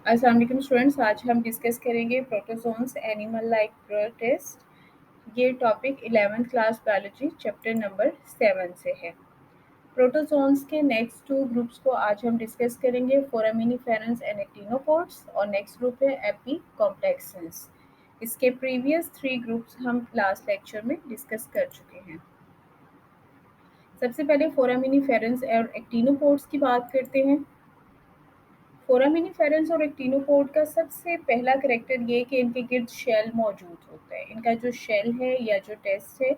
अस्सलाम वालेकुम स्टूडेंट्स, आज हम डिस्कस करेंगे प्रोटोजोन्स एनिमल लाइक प्रोटिस्ट। ये topic 11th class biology chapter number 7 से है। प्रोटोजोन्स के नेक्स्ट टू ग्रुप्स को आज हम डिस्कस करेंगे, फोरामिनिफेरंस एंड एक्टिनोकोट्स, और नेक्स्ट ग्रुप है एपी कॉम्प्लेक्सेंस। इसके प्रीवियस 3 ग्रुप्स हम लास्ट लेक्चर में डिस्कस कर चुके हैं। सबसे पहले फोरामिनिफेरंस और एक्टिनोकोट्स की बात करते हैं। फोरामिनिफेरंस और एक्टिनोकोड का सबसे पहला करैक्टर ये कि इनके गिर्द शेल मौजूद होता है। इनका जो शेल है या जो टेस्ट है,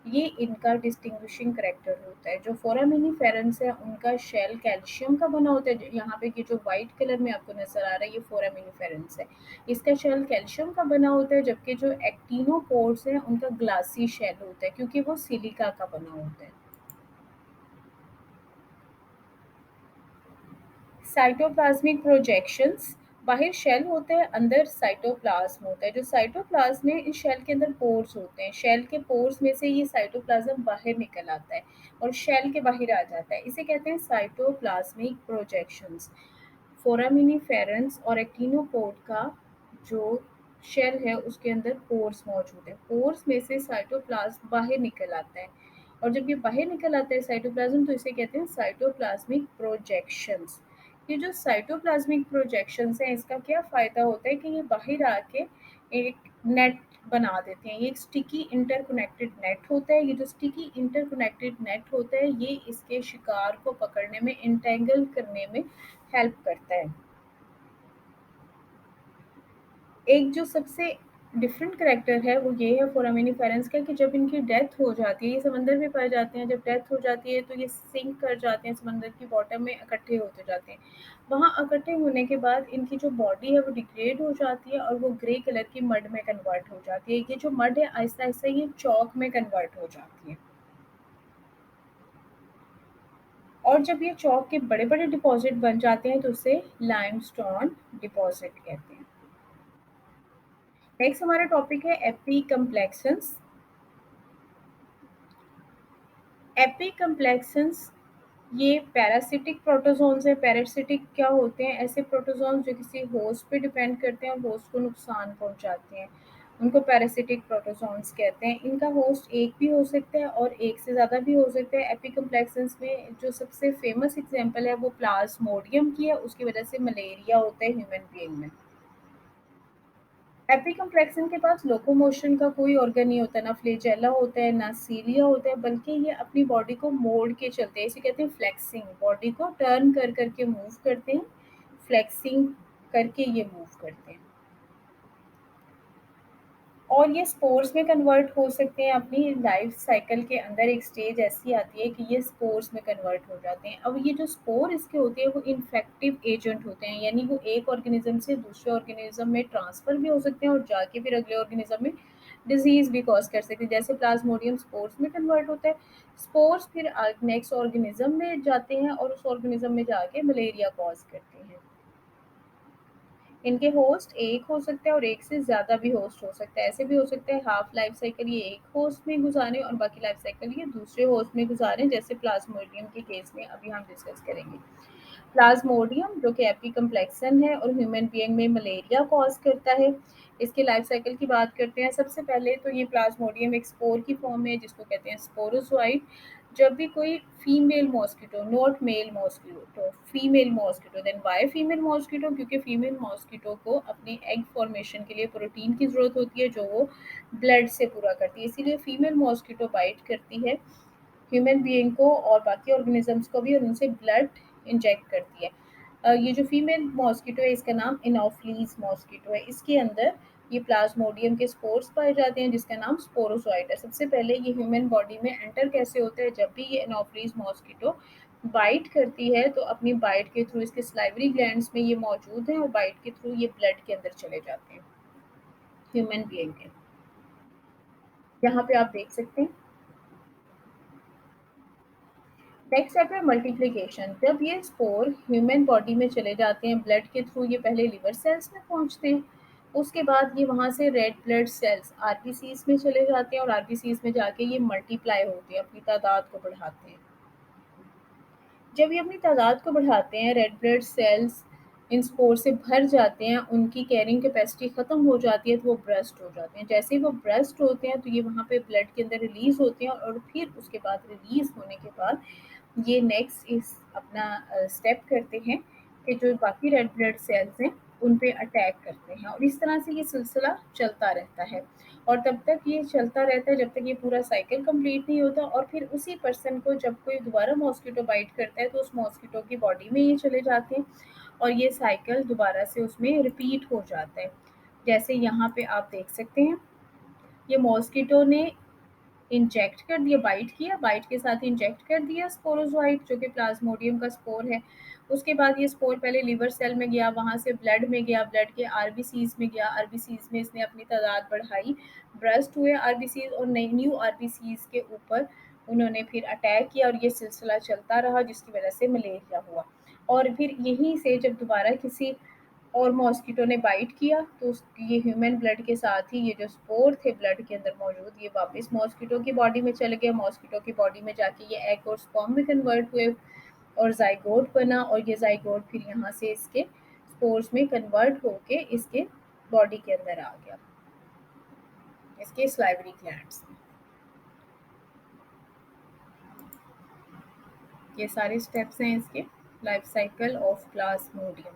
ये इनका डिस्टिंग्विशिंग करैक्टर होता है। जो फोरामिनिफेरंस है उनका शेल कैल्शियम का बना होता है। यहाँ पे ये जो वाइट कलर में आपको नजर आ रहा है, ये फोरामिनिफेरंस है, इसका शेल कैल्शियम का बना होता है। जबकि जो एक्टिनोकोड्स हैं उनका ग्लासी शेल होता है, क्योंकि वो सिलिका का बना होता है। साइटोप्लाज्मिक प्रोजेक्शंस, बाहर शेल होता है, अंदर साइटोप्लाज्म होता है। जो साइटोप्लाज्म है, इस शेल के अंदर पोर्स होते हैं। शेल के पोर्स में से ये साइटोप्लाज्म बाहर निकल आता है और शेल के बाहर आ जाता है। इसे कहते हैं साइटोप्लाज्मिक प्रोजेक्शंस। फोरामिनिफेरंस और एक्टिनोकोड का जो शेल है उसके अंदर पोर्स मौजूद है। पोर्स में से साइटोप्लाज्म बाहर निकल आता है, और जब ये बाहर निकल आता है साइटोप्लाज्म, तो इसे कहते हैं साइटोप्लाज्मिक प्रोजेक्शंस। ये जो साइटोप्लाज्मिक प्रोजेक्शंस हैं, इसका क्या फ़ायदा होता है कि ये बाहर आके एक नेट बना देते हैं। ये एक स्टिकी इंटरकनेक्टेड नेट होता है। ये जो स्टिकी इंटरकनेक्टेड नेट होता है, ये इसके शिकार को पकड़ने में, इंटेंगल करने में हेल्प करता है। एक जो सबसे डिफरेंट करैक्टर है वो ये है फोरामिनिफेरंस का, कि जब इनकी डेथ हो जाती है, ये समंदर में पाए जाते हैं। जब डेथ हो जाती है तो ये सिंक कर जाते हैं, समंदर की बॉटम में इकट्ठे होते जाते हैं। वहाँ इकट्ठे होने के बाद इनकी जो बॉडी है वो डिग्रेड हो जाती है और वो ग्रे कलर की मड में कन्वर्ट हो जाती है। ये जो मड है आहिस्ता आहिस्ता ये चौक में कन्वर्ट हो जाती है, और जब ये चौक के बड़े बड़े डिपॉजिट बन जाते हैं तो उसे लाइमस्टोन डिपॉजिट कहते हैं। नेक्स्ट हमारा टॉपिक है एपी कम्प्लेक्शंस। एपी कम्प्लेक्शंस ये पैरासिटिक प्रोटोजोन्स है। पैरासिटिक क्या होते हैं? ऐसे प्रोटोजोन्स जो किसी होस्ट पे डिपेंड करते हैं और होस्ट को नुकसान पहुंचाते हैं, उनको पैरासिटिक प्रोटोजोन्स कहते हैं। इनका होस्ट एक भी हो सकता है और एक से ज़्यादा भी हो सकता है। एपी कम्प्लेक्शंस में जो सबसे फेमस एग्जांपल है वो प्लाज्मोडियम की है। उसकी वजह से मलेरिया होता है ह्यूमन बीइंग में। एपिकम्प्लेक्सन के पास लोकोमोशन का कोई ऑर्गन नहीं होता, ना फ्लेजेला होता है, ना सीलिया होता है, बल्कि ये अपनी बॉडी को मोड़ के चलते हैं। इसे कहते हैं फ्लेक्सिंग। बॉडी को टर्न कर करके मूव करते हैं, फ्लेक्सिंग करके ये मूव करते हैं। और ये स्पोर्स में कन्वर्ट हो सकते हैं। अपनी लाइफ साइकिल के अंदर एक स्टेज ऐसी आती है कि ये स्पोर्स में कन्वर्ट हो जाते हैं। अब ये जो स्पोर इसके होते हैं वो इन्फेक्टिव एजेंट होते हैं, यानी वो एक ऑर्गेनिज्म से दूसरे ऑर्गेनिज्म में ट्रांसफर भी हो सकते हैं और जाके फिर अगले ऑर्गेनिज्म में डिजीज भी कॉज कर सकते हैं। जैसे प्लाज्मोडियम स्पोर्स में कन्वर्ट होता है, स्पोर्स फिर नेक्स्ट ऑर्गेनिज्म में जाते हैं और उस ऑर्गेनिज्म में जाके मलेरिया कॉज करते हैं। इनके होस्ट एक हो सकता है और एक से ज़्यादा भी होस्ट हो सकता है। ऐसे भी हो सकता है हाफ लाइफ साइकिल ये एक होस्ट में गुजारें और बाकी लाइफ साइकिल ये दूसरे होस्ट में गुजारें, जैसे प्लाज्मोडियम के केस में अभी हम डिस्कस करेंगे। प्लाज्मोडियम जो कि एपिकम्प्लेक्सन है और ह्यूमन बीइंग में मलेरिया कॉज करता है। इसके लाइफ साइकिल की बात करते हैं। सबसे पहले तो ये प्लाज्मोडियम एक स्पोर की फॉर्म है जिसको कहते हैं स्पोरोजोइट। जब भी कोई female mosquito, not male mosquito, female mosquito, then why female mosquito? क्योंकि फीमेल मॉस्किटो को अपने एग फॉर्मेशन के लिए प्रोटीन की ज़रूरत होती है जो वो ब्लड से पूरा करती है, इसीलिए फीमेल मॉस्किटो बाइट करती है ह्यूमन बीइंग को और बाकी ऑर्गेनिजम्स को भी, और उनसे ब्लड इंजेक्ट करती है। ये जो फीमेल मॉस्किटो है इसका नाम इनोफ्लीज मॉस्किटो है। इसके अंदर ये प्लाज्मोडियम के स्पोर्स पाए जाते हैं जिसका नाम स्पोरोजोइट है। सबसे पहले ये ह्यूमन बॉडी में एंटर कैसे होते हैं? जब भी ये इनोफ्लीज मॉस्किटो बाइट करती है तो अपनी बाइट के थ्रू, इसके स्लाइवरी ग्लैंड्स में ये मौजूद हैं और बाइट के थ्रू ये ब्लड के अंदर चले जाते हैं ह्यूमन बीइंग के। यहाँ पे आप देख सकते हैं। नेक्स्ट स्टेप है मल्टीप्लिकेशन। जब ये स्पोर ह्यूमन बॉडी में चले जाते हैं ब्लड के थ्रू, ये पहले लिवर सेल्स में पहुंचते हैं, उसके बाद ये वहाँ से रेड ब्लड सेल्स आरबीसीज में चले जाते हैं और आरबीसीज में जाके ये मल्टीप्लाई होते हैं, अपनी तादाद को बढ़ाते हैं। जब ये अपनी तादाद को बढ़ाते हैं, रेड ब्लड सेल्स इन स्पोर से भर जाते हैं, उनकी कैरिंग कैपेसिटी ख़त्म हो जाती है, तो वो ब्रस्ट हो जाते हैं। जैसे ही वो ब्रस्ट होते हैं, तो ये वहाँ पे ब्लड के अंदर रिलीज़ होते हैं और फिर उसके बाद रिलीज़ होने के बाद ये नेक्स्ट इस अपना स्टेप करते हैं कि जो बाकी रेड ब्लड सेल्स हैं, उन पे अटैक करते हैं और इस तरह से ये सिलसिला चलता रहता है और तब तक ये चलता रहता है जब तक ये पूरा साइकिल कंप्लीट नहीं होता और फिर उसी पर्सन को जब कोई दोबारा मॉस्किटो बाइट करता है, तो उस मॉस्किटो की बॉडी में ये चले जाते हैं और ये साइकिल दोबारा से उसमें रिपीट हो जाता है। जैसे यहाँ पे आप देख सकते हैं, ये मॉस्किटो ने इंजेक्ट कर दिया, बाइट किया, बाइट के साथ इंजेक्ट कर दिया स्पोरोज़ोइट जो कि प्लाज्मोडियम का स्पोर है। उसके बाद ये स्पोर पहले लिवर सेल में गया, वहाँ से ब्लड में गया, ब्लड के आरबीसीज़ में गया, आरबीसीज़ में इसने अपनी तादाद बढ़ाई, ब्रस्ट हुए आरबीसीज़ और नई न्यू आरबीसीज़ के ऊपर उन्होंने फिर अटैक किया और ये सिलसिला चलता रहा जिसकी वजह से मलेरिया हुआ। और फिर यहीं से जब दोबारा किसी और मॉस्किटो ने बाइट किया तो ये ह्यूमन ब्लड के साथ ही ये जो स्पोर थे ब्लड के अंदर मौजूद ये वापस मॉस्किटो की बॉडी में चले गए, मॉस्किटो की बॉडी में जाके ये एग और स्पर्म में कन्वर्ट हुए और जाइगोट बना और ये जाइगोट फिर यहाँ से इसके स्पोर्स में कन्वर्ट होके इसके बॉडी के अंदर आ गया, इसके स्लाइवरी ग्लैंड्स में। ये सारे स्टेप्स हैं इसके लाइफ साइकिल ऑफ प्लाज्मोडियम।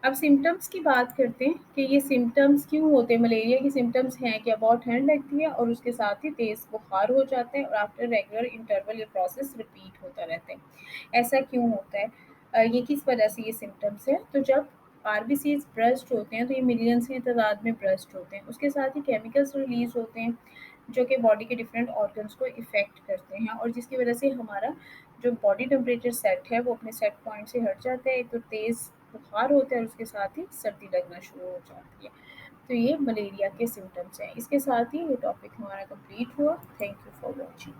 अब सिम्पटम्स की बात करते हैं कि ये सिम्पटम्स क्यों होते हैं। मलेरिया के सिम्पटम्स हैं कि अबाउट हैंड लगती है और उसके साथ ही तेज़ बुखार हो जाता है और आफ्टर रेगुलर इंटरवल ये प्रोसेस रिपीट होता रहता है। ऐसा क्यों होता है? ये किस वजह से ये सिम्पटम्स है? तो जब आरबीसीज ब्रस्ट होते हैं तो ये मिलियंस की तादाद में ब्रस्ट होते हैं, उसके साथ ही केमिकल्स रिलीज होते हैं जो कि बॉडी के डिफरेंट ऑर्गन्स को इफ़ेक्ट करते हैं और जिसकी वजह से हमारा जो बॉडी टेम्परेचर सेट है वो अपने सेट पॉइंट से हट जाता है। एक तो तेज़ बुखार होता है और उसके साथ ही सर्दी लगना शुरू हो जाती है। तो ये मलेरिया के सिम्टम्स हैं। इसके साथ ही ये टॉपिक हमारा कंप्लीट हुआ। Thank you for watching.